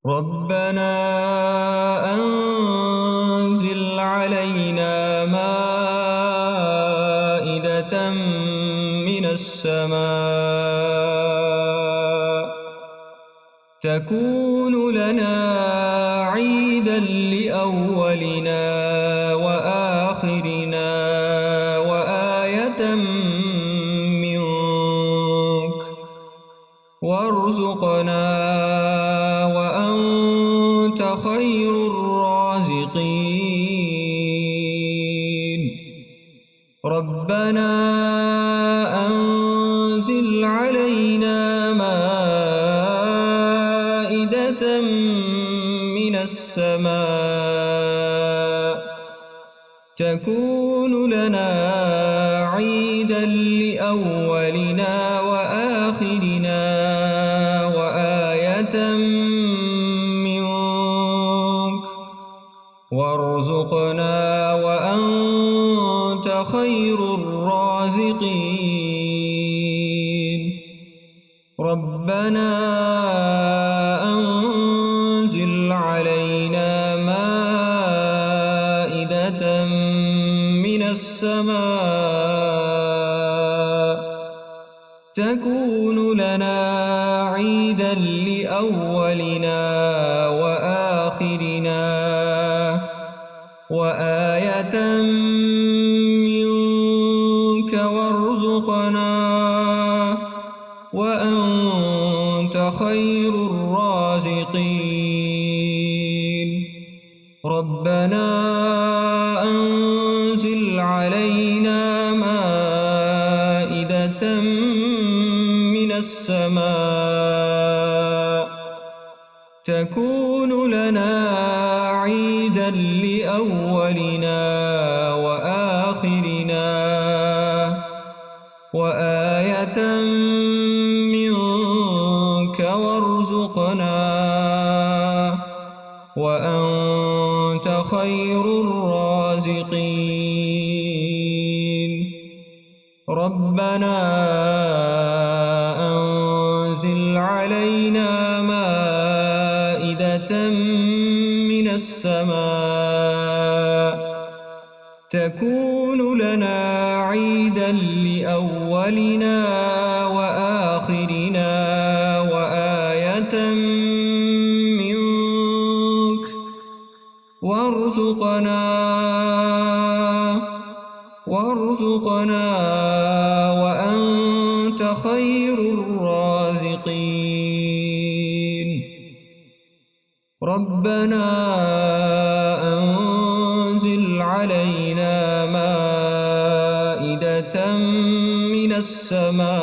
ربنا أنزل علينا مائدة من السماء تكون لنا عيدا لأولنا وآخرنا وآية منك وارزقنا وأنت خير الرازقين. ربنا أنزل علينا مائدة من السماء تكون لنا عيدا لأولنا وآخرنا وآية منك وارزقنا وأنت خير الرازقين. ربنا أنزل علينا مائدة من السماء تكون لنا عيدا لأولنا وآخرنا وآية منك وارزقنا وأنت خير الرازقين. ربنا أنزل علينا مائدة من السماء تكون لنا عيدا لأولنا وآخرنا وآية منك وارزقنا وأنت خير الرازقين. ربنا أنزل علينا مائدة من السماء تكون لنا عيدا لأولنا وآخرنا وآية منك وارزقنا وأنت خير الرازقين. ربنا أنزل علينا مائدة من السماء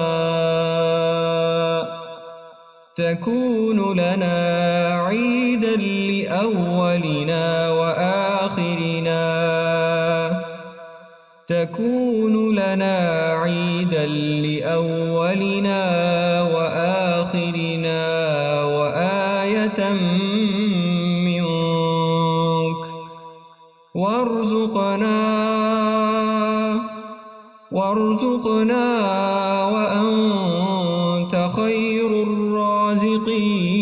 تكون لنا عيدا لأولنا وآخرنا تكون لنا عيدا لأولنا وآخرنا وآية منك وارزقنا وأنت خير الرازقين.